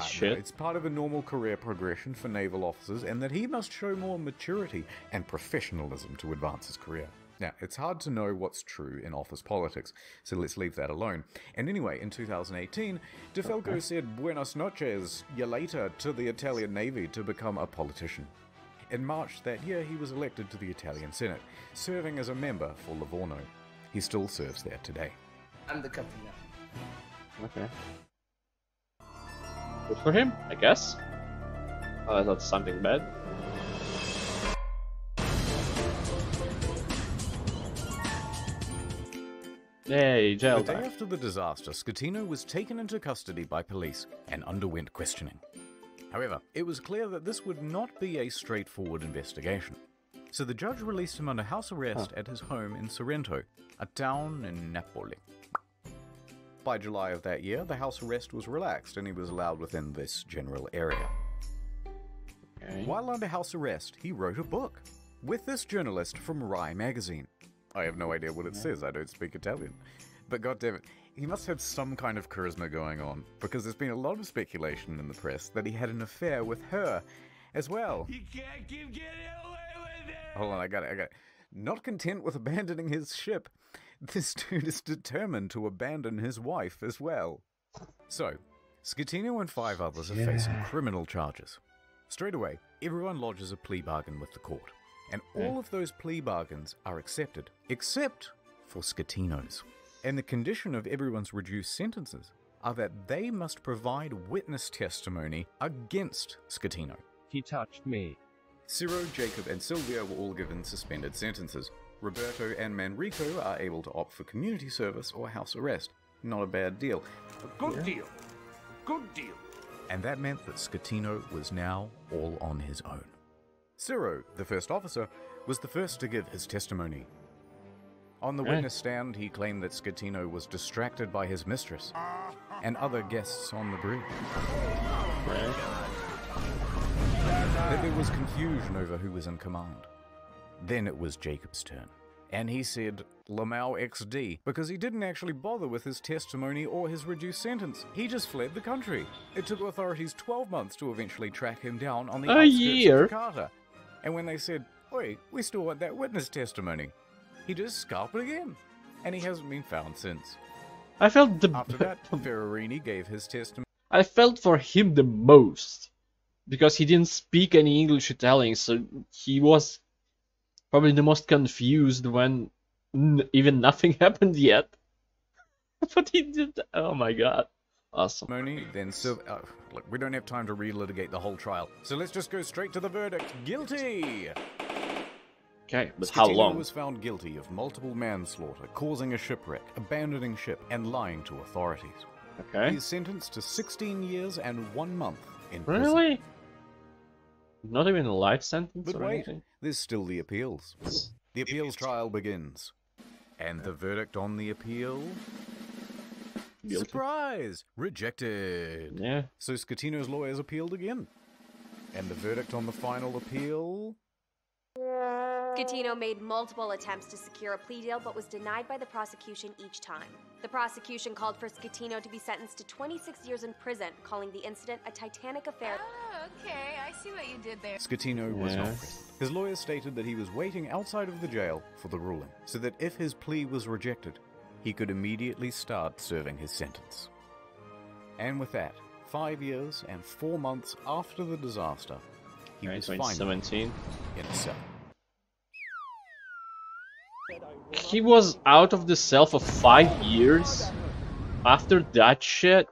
A: shit.
B: It's part of a normal career progression for naval officers and that he must show more maturity and professionalism to advance his career. Now, it's hard to know what's true in office politics, so let's leave that alone. And anyway, in 2018, DeFalco said buenas noches, ya later, to the Italian Navy to become a politician. In March that year, he was elected to the Italian Senate, serving as a member for Livorno. He still serves there today.
C: I'm the captain now.
A: Okay. Good for him, I guess. Oh, I thought something bad. Yay, jail
B: The day
A: time.
B: after the disaster, Schettino was taken into custody by police and underwent questioning. However, it was clear that this would not be a straightforward investigation. So the judge released him under house arrest at his home in Sorrento, a town in Napoli. By July of that year, the house arrest was relaxed and he was allowed within this general area.
A: Okay.
B: While under house arrest, he wrote a book with this journalist from Rai magazine. I have no idea what it says, I don't speak Italian. But goddammit, he must have some kind of charisma going on, because there's been a lot of speculation in the press that he had an affair with her as well.
Y: You can't keep getting away with it!
B: Hold on, I got it. Not content with abandoning his ship, this dude is determined to abandon his wife as well. So, Schettino and 5 others are facing criminal charges. Straight away, everyone lodges a plea bargain with the court, and all of those plea bargains are accepted, except for Schettino's. And the condition of everyone's reduced sentences are that they must provide witness testimony against Schettino.
D: He touched me.
B: Ciro, Jacob, and Silvia were all given suspended sentences. Roberto and Manrico are able to opt for community service or house arrest. Not a bad deal.
X: Good deal. Good deal.
B: And that meant that Schettino was now all on his own. Ciro, the first officer, was the first to give his testimony. On the witness stand, he claimed that Schettino was distracted by his mistress and other guests on the bridge. That there was confusion over who was in command. Then it was Jacob's turn, and he said Lamau XD because he didn't actually bother with his testimony or his reduced sentence. He just fled the country. It took authorities 12 months to eventually track him down on the outskirts of Jakarta. And when they said, "Oi, we still want that witness testimony," he just scalped it again, and he hasn't been found since.
A: I felt
B: After that, Ferrarini gave his testimony.
A: I felt for him the most because he didn't speak any English Italian, so he was probably the most confused when even nothing happened yet. But he did. Oh my god. Awesome.
B: Then look, we don't have time to relitigate the whole trial, so let's just go straight to the verdict. Guilty!
A: Okay, but how long?
B: Schettino was found guilty of multiple manslaughter, causing a shipwreck, abandoning ship, and lying to authorities.
A: Okay.
B: He's sentenced to 16 years and 1 month in prison.
A: Really? Not even a life sentence
B: But
A: or
B: wait,
A: anything?
B: there's still the appeals. The appeals trial begins. And the verdict on the appeal?
A: Guilty.
B: Surprise! Rejected.
A: Yeah.
B: So Schettino's lawyers appealed again. And the verdict on the final appeal?
D: Schettino made multiple attempts to secure a plea deal, but was denied by the prosecution each time. The prosecution called for Schettino to be sentenced to 26 years in prison, calling the incident a Titanic affair.
E: Oh, okay, I see what you did there.
B: Schettino was not present. His lawyer stated that he was waiting outside of the jail for the ruling, so that if his plea was rejected, he could immediately start serving his sentence. And with that, 5 years and 4 months after the disaster, he was finally in a cell.
A: He was out of the cell for 5 years after that shit.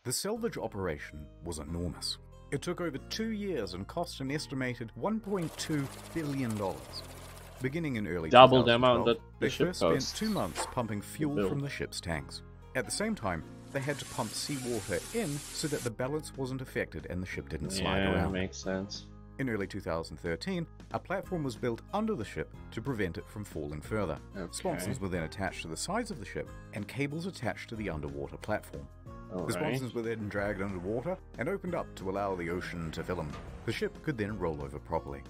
B: The salvage operation was enormous. It took over 2 years and cost an estimated $1.2 billion. Beginning in early 2012,
A: double the amount that
B: they
A: the ship
B: first spent
A: costs
B: 2 months pumping fuel from the ship's tanks. At the same time, they had to pump seawater in so that the balance wasn't affected and the ship didn't slide around.
A: Yeah, makes sense.
B: In early 2013, a platform was built under the ship to prevent it from falling further. Sponsons were then attached to the sides of the ship and cables attached to the underwater platform. The sponsons were then dragged underwater and opened up to allow the ocean to fill them. The ship could then roll over properly.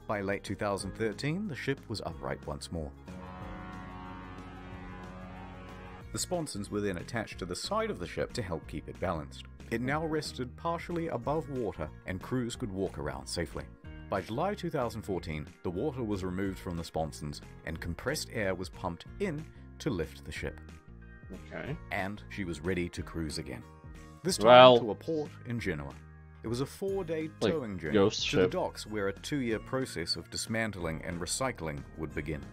B: By late 2013, the ship was upright once more. The sponsons were then attached to the side of the ship to help keep it balanced. It now rested partially above water and crews could walk around safely. By July 2014, the water was removed from the sponsons and compressed air was pumped in to lift the ship.
A: Okay.
B: And she was ready to cruise again. This time to a port in Genoa. It was a 4-day towing journey to the docks where a 2-year process of dismantling and recycling would begin.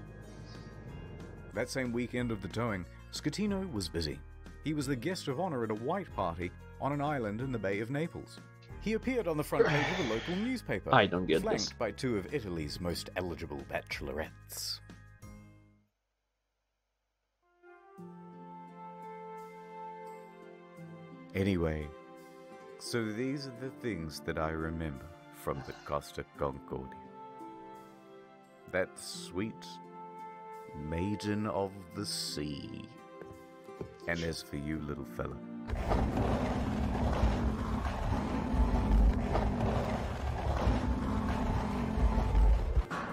B: That same weekend of the towing, Schettino was busy. He was the guest of honor at a white party on an island in the Bay of Naples. He appeared on the front page of a local newspaper,
A: I don't get
B: flanked
A: this.
B: by 2 of Italy's most eligible bachelorettes. Anyway, so these are the things that I remember from the Costa Concordia. That sweet maiden of the sea. And as for you, little fella,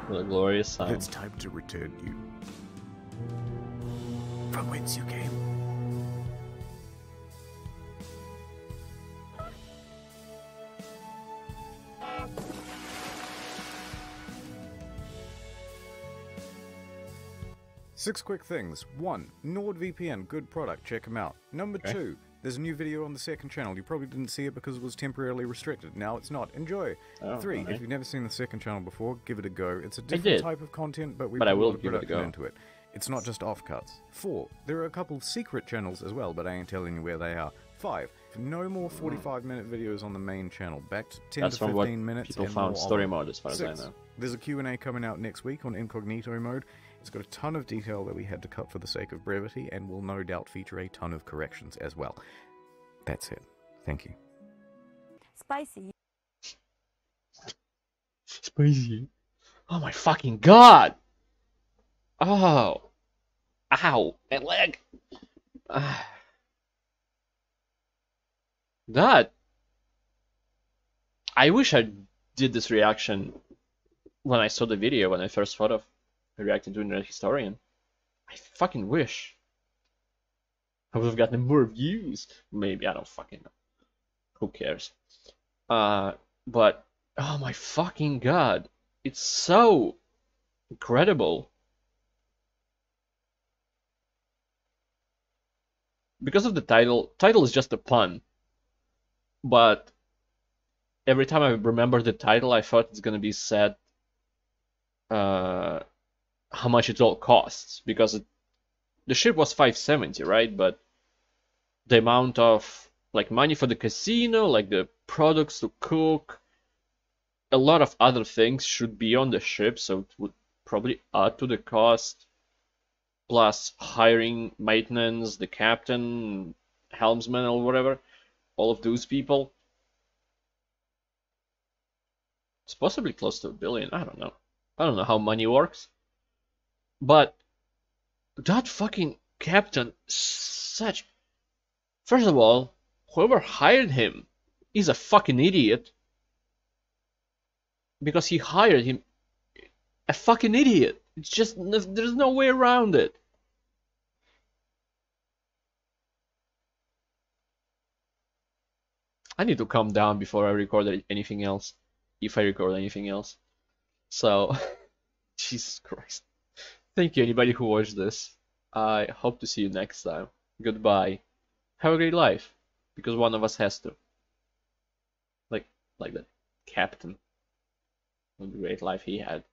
A: what a glorious sound.
B: It's time to return you from whence you came. Six quick things. 1. NordVPN, good product, check them out. Number 2, there's a new video on the second channel. You probably didn't see it because it was temporarily restricted. Now it's not. Enjoy. 3, if you've never seen the second channel before, give it a go. It's a different type of content, but we put a lot of production into it. It's not just offcuts. 4, there are a couple secret channels as well, but I ain't telling you where they are. 5, no more 45-minute videos on the main channel. Back to 10 to 15 minutes.
A: People found story mode as far
B: 6,
A: as I know.
B: There's a Q&A coming out next week on incognito mode. It's got a ton of detail that we had to cut for the sake of brevity, and will no doubt feature a ton of corrections as well. That's it. Thank you.
D: Spicy.
A: Spicy. Oh my fucking god! Oh. Ow. My leg. That. I wish I did this reaction when I saw the video, when I first thought of reacting to Internet Historian. I fucking wish I would have gotten more views. Maybe, I don't fucking know. Who cares? But oh my fucking god, it's so incredible. Because of the title is just a pun. But every time I remember the title, I thought it's gonna be said how much it all costs, because the ship was 570, right? But the amount of like money for the casino, like the products to cook, a lot of other things should be on the ship, so it would probably add to the cost. Plus hiring, maintenance, the captain, helmsman or whatever, all of those people. It's possibly close to $1 billion. I don't know. I don't know how money works. But that fucking Captain, such... First of all, whoever hired him is a fucking idiot. Because he hired him. A fucking idiot. It's just, there's no way around it. I need to calm down before I record anything else. If I record anything else. So, Jesus Christ. Thank you anybody who watched this. I hope to see you next time. Goodbye. Have a great life. Because one of us has to. Like that captain. What a great life he had.